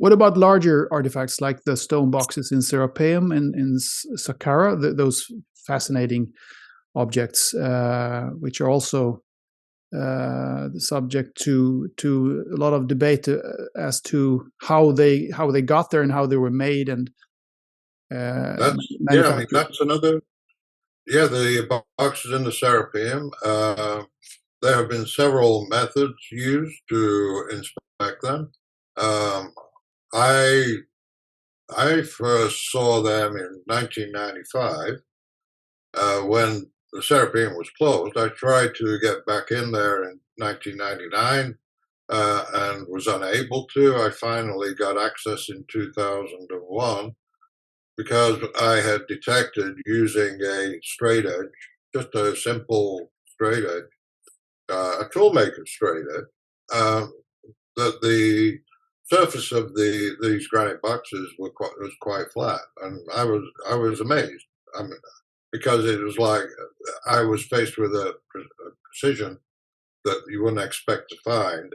What about larger artifacts like the stone boxes in Serapeum and in Saqqara, those fascinating objects, which are also subject to a lot of debate as to how they got there and how they were made and manufactured. That's another. Yeah, the boxes in the Serapeum. There have been several methods used to inspect them. I first saw them in 1995 when the Serapeum was closed. I tried to get back in there in 1999 and was unable to. I finally got access in 2001 because I had detected using a straight edge, just a simple straight edge, a toolmaker straight edge, that the surface of these granite boxes was quite flat, and I was amazed. Because it was like I was faced with a precision that you wouldn't expect to find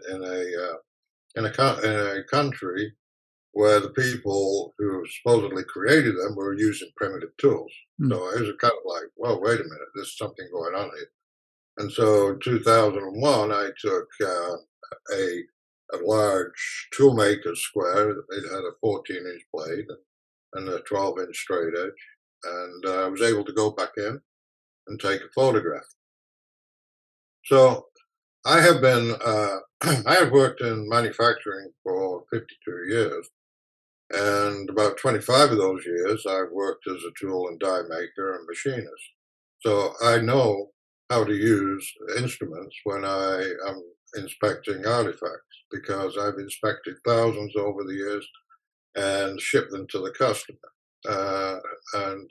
in a country where the people who supposedly created them were using primitive tools. So it was kind of like, well, wait a minute, there's something going on here. And so in 2001, I took a large toolmaker square. It had a 14-inch blade and a 12-inch straight edge. And I was able to go back in and take a photograph. So I have been, I have worked in manufacturing for 52 years. And about 25 of those years, I've worked as a tool and die maker and machinist. So I know how to use instruments when I am inspecting artifacts, because I've inspected thousands over the years and shipped them to the customer. And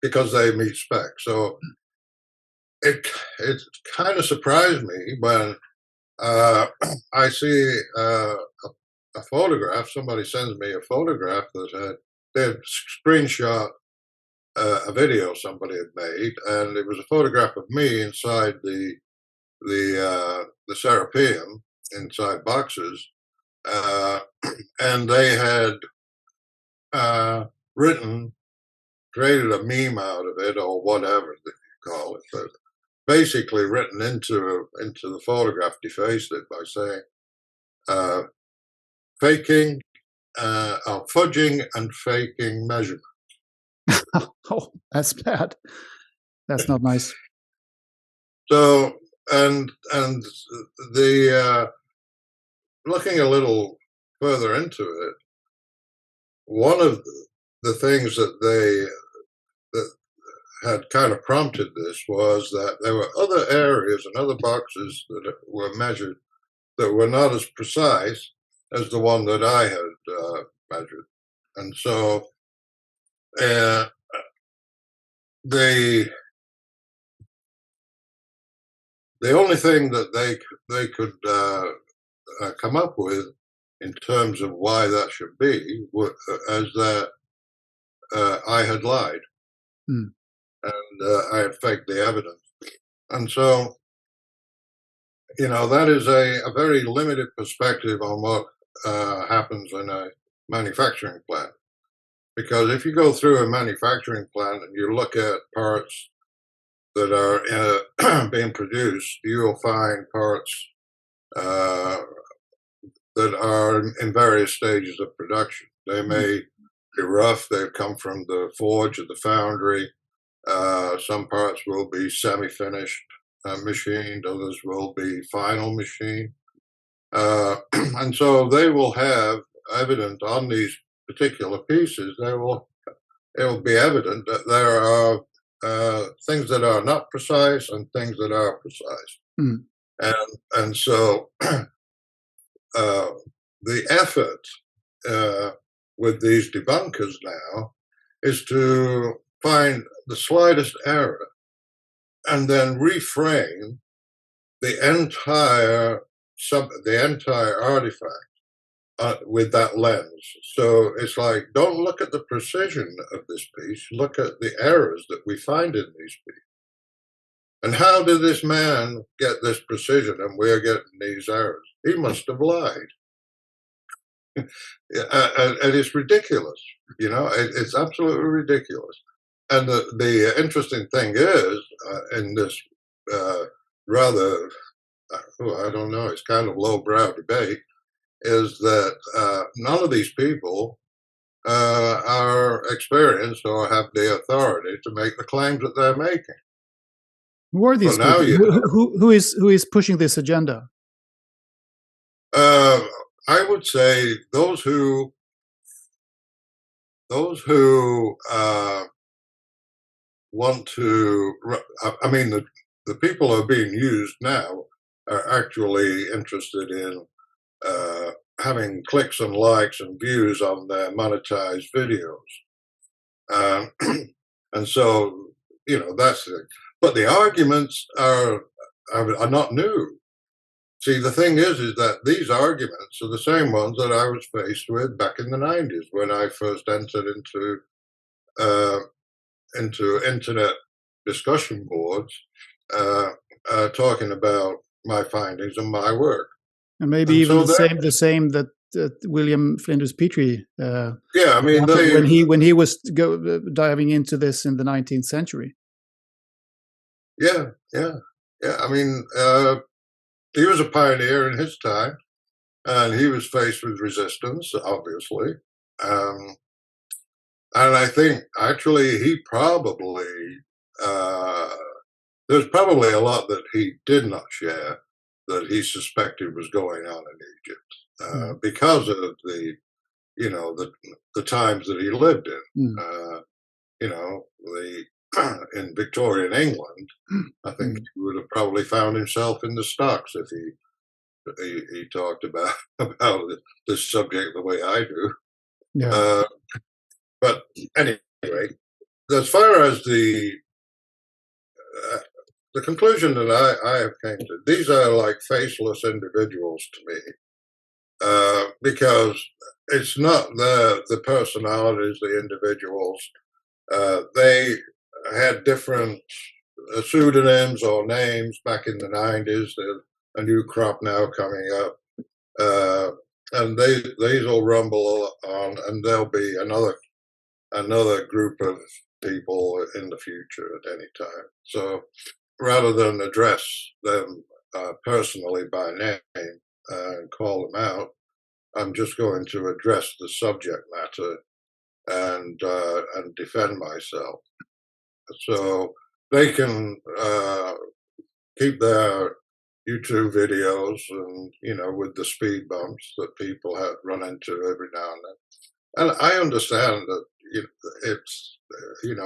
because they meet spec. So it kind of surprised me when I see a photograph. Somebody sends me a photograph that they had screenshot a video somebody had made, and it was a photograph of me inside the Serapeum, inside boxes, and they had created a meme out of it, or whatever you call it, but basically written into the photograph, defaced it by saying faking, fudging and faking measurement. Oh, that's bad. That's not nice. So, and the looking a little further into it, one of the things that had kind of prompted this was that there were other areas and other boxes that were measured that were not as precise as the one that I had measured. And so the only thing that they could come up with in terms of why that should be as that I had lied. And I had faked the evidence. And so, that is a very limited perspective on what happens in a manufacturing plant. Because if you go through a manufacturing plant and you look at parts that are being produced, you will find parts that are in various stages of production. They may be rough, they've come from the forge or the foundry. Some parts will be semi-finished, machined, others will be final machined. And so they will have evident on these particular pieces, it will be evident that there are things that are not precise and things that are precise. And so the effort with these debunkers now is to find the slightest error and then reframe the entire artifact with that lens. So it's like, don't look at the precision of this piece, look at the errors that we find in these pieces. And how did this man get this precision and we're getting these errors? He must have lied. And it's ridiculous, it's absolutely ridiculous. And the interesting thing is, in this rather, I don't know, it's kind of lowbrow debate, is that none of these people are experienced or have the authority to make the claims that they're making. Who are these Well, people? now Who is pushing this agenda? I would say those who want to. I mean, the people who are being used now are actually interested in having clicks and likes and views on their monetized videos, and so that's it. But the arguments are not new. See, the thing is that these arguments are the same ones that I was faced with back in the 90s when I first entered into internet discussion boards, talking about my findings and my work. And maybe And even so the same that William Flinders Petrie. yeah, I mean, when he was diving into this in the 19th century. Yeah. I mean, he was a pioneer in his time, and he was faced with resistance, obviously. And I think actually he probably there's probably a lot that he did not share that he suspected was going on in Egypt because of the times that he lived in. In Victorian England, I think he would have probably found himself in the stocks if he talked about this subject the way I do. Yeah. But anyway, as far as the conclusion that I have came to, these are like faceless individuals to me, because it's not the personalities, the individuals. They had different pseudonyms or names back in the 90s. There's a new crop now coming up, and these will rumble on, and there'll be another group of people in the future at any time. So rather than address them personally by name and call them out, I'm just going to address the subject matter and defend myself. So they can keep their YouTube videos and with the speed bumps that people have run into every now and then. And I understand that it's you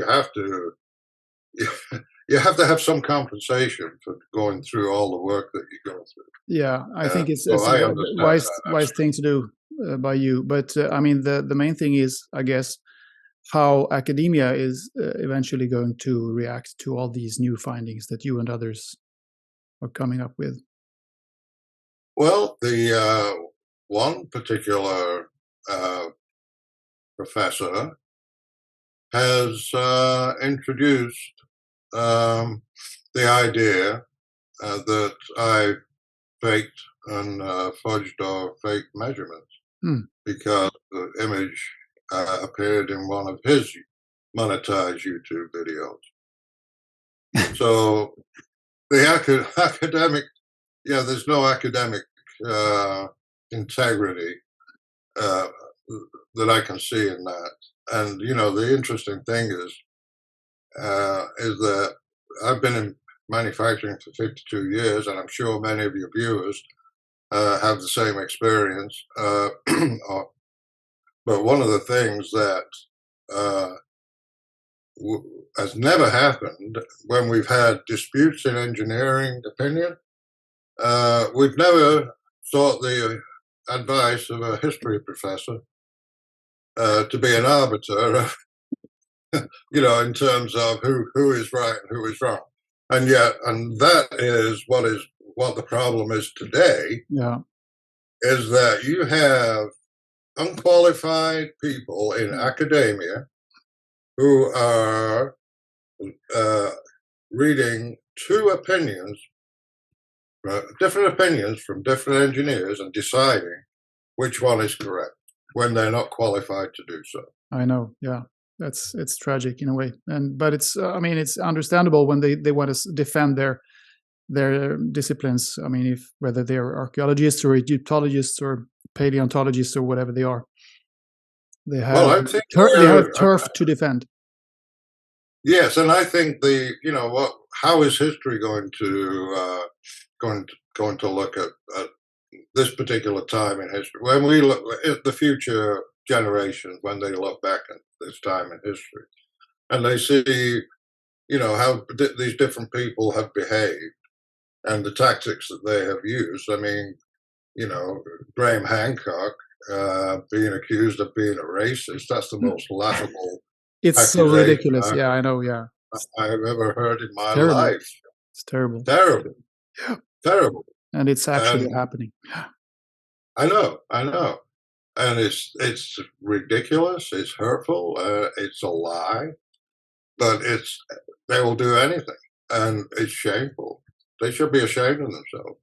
have to you have to have some compensation for going through all the work that you go through. Yeah, I think it's so a wise thing to do by you. But I mean, the main thing is, I guess, how academia is eventually going to react to all these new findings that you and others are coming up with. Well, the one particular professor has introduced the idea that I faked and fudged or faked measurements because the image appeared in one of his monetized YouTube videos. So the academic, there's no academic integrity that I can see in that. And the interesting thing is that I've been in manufacturing for 52 years, and I'm sure many of your viewers have the same experience. But one of the things that has never happened when we've had disputes in engineering opinion, we've never sought the advice of a history professor to be an arbiter of, in terms of who is right and who is wrong. And that is what the problem is today. Yeah. Is that you have unqualified people in academia who are reading different opinions from different engineers and deciding which one is correct when they're not qualified to do so. I know. Yeah, it's tragic in a way, but it's I mean it's understandable when they want to defend their disciplines. I mean, if whether they're archaeologists or Egyptologists or paleontologists or whatever they are, they have Well, I think they have turf to defend. yes, and I think how is history going to look at this particular time in history when we look at the future generations, when they look back at this time in history and they see how these different people have behaved and the tactics that they have used. I mean, Graham Hancock being accused of being a racist, that's the most laughable It's so ridiculous. Yeah, I know. Yeah, I've ever heard in my terrible. life. It's terrible. Terrible. Yeah. Terrible. And it's actually happening. I know. And it's ridiculous, it's hurtful, it's a lie, but they will do anything, and it's shameful. They should be ashamed of themselves.